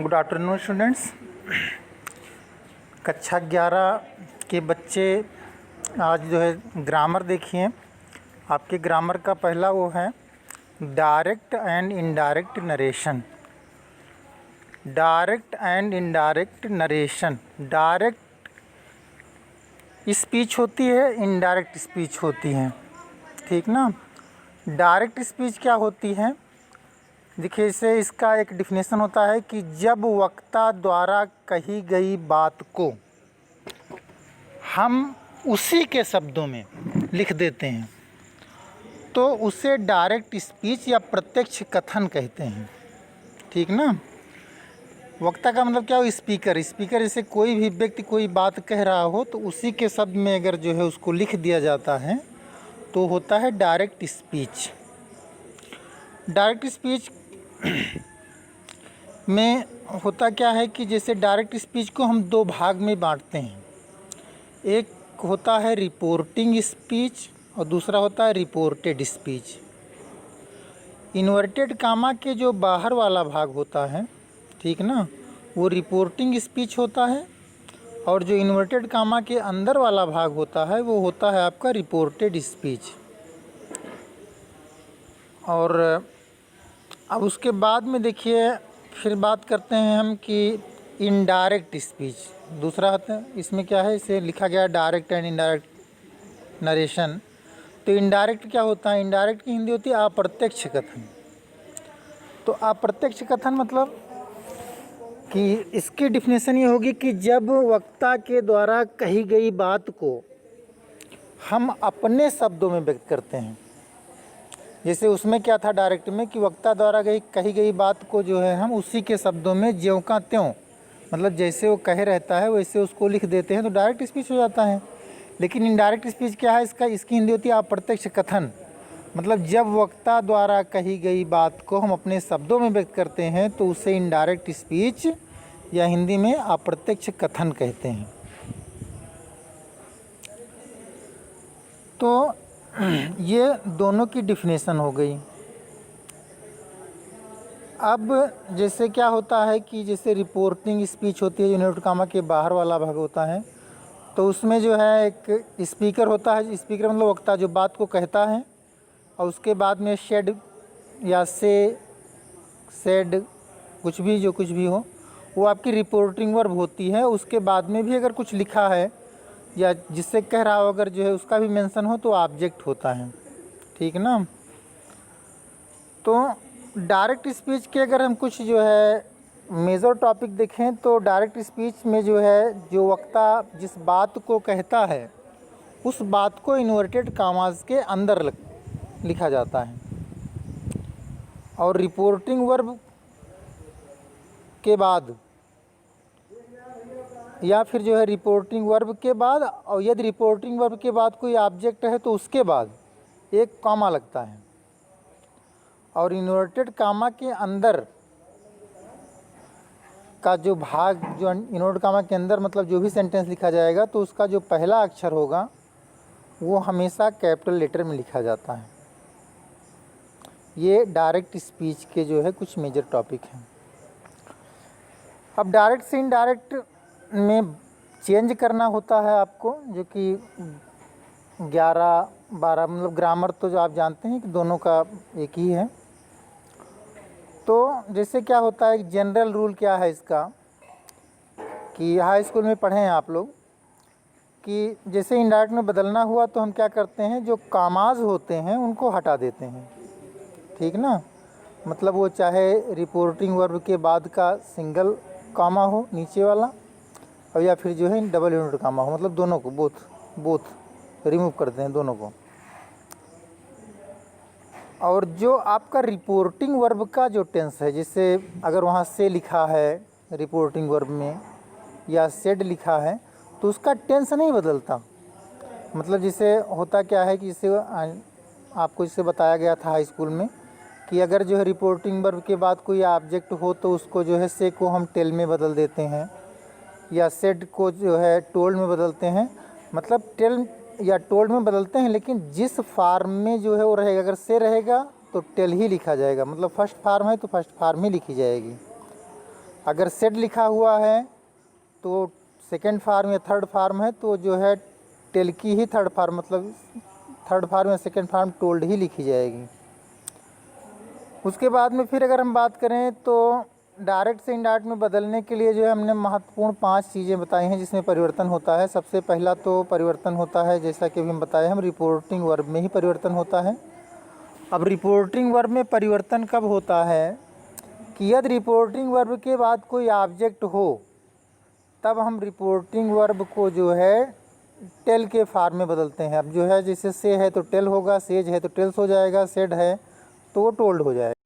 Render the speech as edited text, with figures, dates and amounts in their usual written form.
Good afternoon students. कक्षा 11 के बच्चे आज जो है ग्रामर देखिए। आपके ग्रामर का पहला वो है direct and indirect narration. Direct and indirect narration. Direct speech होती है, इनडायरेक्ट स्पीच होती है, ठीक ना। डायरेक्ट स्पीच क्या होती है, देखिए इसे इसका एक डिफिनेशन होता है कि जब वक्ता द्वारा कही गई बात को हम उसी के शब्दों में लिख देते हैं तो उसे डायरेक्ट स्पीच या प्रत्यक्ष कथन कहते हैं, ठीक ना। वक्ता का मतलब क्या हो, स्पीकर। स्पीकर जैसे कोई भी व्यक्ति कोई बात कह रहा हो तो उसी के शब्द में अगर जो है उसको लिख दिया जाता है तो होता है डायरेक्ट स्पीच। डायरेक्ट स्पीच में होता क्या है कि जैसे डायरेक्ट स्पीच को हम दो भाग में बांटते हैं। एक होता है रिपोर्टिंग स्पीच और दूसरा होता है रिपोर्टेड स्पीच। इन्वर्टेड कामा के जो बाहर वाला भाग होता है, ठीक ना, वो रिपोर्टिंग स्पीच होता है और जो इन्वर्टेड कामा के अंदर वाला भाग होता है वो होता है आपका रिपोर्टेड स्पीच। और अब उसके बाद में देखिए फिर बात करते हैं हम कि इनडायरेक्ट स्पीच दूसरा होता है। इसमें क्या है, इसे लिखा गया डायरेक्ट एंड इनडायरेक्ट नरेशन। तो इनडायरेक्ट क्या होता है, इनडायरेक्ट की हिंदी होती है अप्रत्यक्ष कथन। तो अप्रत्यक्ष कथन मतलब कि इसकी डिफिनेशन ये होगी कि जब वक्ता के द्वारा कही गई बात को हम अपने शब्दों में व्यक्त करते हैं। जैसे उसमें क्या था डायरेक्ट में कि वक्ता द्वारा कही गई बात को जो है हम उसी के शब्दों में ज्यों का त्यों, मतलब जैसे वो कहे रहता है वैसे उसको लिख देते हैं तो डायरेक्ट स्पीच हो जाता है। लेकिन इनडायरेक्ट स्पीच क्या है, इसकी हिंदी होती है अप्रत्यक्ष कथन। मतलब जब वक्ता द्वारा कही गई बात को हम अपने शब्दों में व्यक्त करते हैं तो उसे इनडायरेक्ट स्पीच या हिंदी में अप्रत्यक्ष कथन कहते हैं। तो ये दोनों की डिफिनेशन हो गई। अब जैसे क्या होता है कि जैसे रिपोर्टिंग स्पीच होती है जो इन्वर्टेड कामा के बाहर वाला भाग होता है, तो उसमें जो है एक स्पीकर होता है। स्पीकर मतलब वक्ता जो बात को कहता है और उसके बाद में शेड या सेड कुछ भी हो वो आपकी रिपोर्टिंग वर्ब होती है। उसके बाद में भी अगर कुछ लिखा है या जिससे कह रहा हो अगर जो है उसका भी मेंशन हो तो ऑब्जेक्ट होता है, ठीक ना। तो डायरेक्ट स्पीच के अगर हम कुछ जो है मेजर टॉपिक देखें तो डायरेक्ट स्पीच में जो है जो वक्ता जिस बात को कहता है उस बात को इन्वर्टेड कामाज के अंदर लिखा जाता है। और रिपोर्टिंग वर्ब के बाद या फिर जो है रिपोर्टिंग वर्ब के बाद, और यदि रिपोर्टिंग वर्ब के बाद कोई ऑब्जेक्ट है तो उसके बाद एक कॉमा लगता है। और इन्वर्टेड कामा के अंदर का जो भाग, जो इन्वर्टेड कामा के अंदर मतलब जो भी सेंटेंस लिखा जाएगा तो उसका जो पहला अक्षर होगा वो हमेशा कैपिटल लेटर में लिखा जाता है। ये डायरेक्ट स्पीच के जो है कुछ मेजर टॉपिक हैं। अब डायरेक्ट से इनडायरेक्ट में चेंज करना होता है आपको, जो कि 11-12 मतलब ग्रामर तो जो आप जानते हैं कि दोनों का एक ही है। तो जैसे क्या होता है, जनरल रूल क्या है इसका कि हाई स्कूल में पढ़े हैं आप लोग कि जैसे इनडायरेक्ट में बदलना हुआ तो हम क्या करते हैं, जो कामाज होते हैं उनको हटा देते हैं, ठीक ना। मतलब वो चाहे रिपोर्टिंग वर्ब के बाद का सिंगल कामा हो नीचे वाला और या फिर जो है डबल यूनिट कामा हो, मतलब दोनों को बोथ रिमूव करते हैं दोनों को। और जो आपका रिपोर्टिंग वर्ब का जो टेंस है, जैसे अगर वहाँ से लिखा है रिपोर्टिंग वर्ब में या सेड लिखा है तो उसका टेंस नहीं बदलता। मतलब जैसे होता क्या है कि जैसे आपको इससे बताया गया था हाई स्कूल में कि अगर जो है रिपोर्टिंग वर्ब के बाद कोई ऑब्जेक्ट हो तो उसको जो है से को हम टेल में बदल देते हैं या सेड को जो है टोल्ड में बदलते हैं। मतलब टेल या टोल्ड में बदलते हैं, लेकिन जिस फार्म में जो है वो रहेगा। अगर से रहेगा तो टेल ही लिखा जाएगा, मतलब फर्स्ट फार्म है तो फर्स्ट फार्म ही लिखी जाएगी। अगर सेड लिखा हुआ है तो सेकेंड फॉर्म या थर्ड फॉर्म है तो जो है टेल की ही थर्ड फॉर्म, मतलब थर्ड फॉर्म या सेकेंड फॉर्म टोल्ड ही लिखी जाएगी। उसके बाद में फिर अगर हम बात करें तो डायरेक्ट से इनडायरेक्ट में बदलने के लिए जो है हमने महत्वपूर्ण 5 चीज़ें बताई हैं जिसमें परिवर्तन होता है। सबसे पहला तो परिवर्तन होता है, जैसा कि अभी हम बताए, हम रिपोर्टिंग वर्ब में ही परिवर्तन होता है। अब रिपोर्टिंग वर्ब में परिवर्तन कब होता है कि यदि रिपोर्टिंग वर्ब के बाद कोई ऑब्जेक्ट हो, तब हम रिपोर्टिंग वर्ब को जो है टेल के फॉर्म में बदलते हैं। अब जो है जैसे से है तो टेल होगा, सेज है तो टेल्स हो जाएगा, सेड है तो वो टोल्ड हो जाएगा।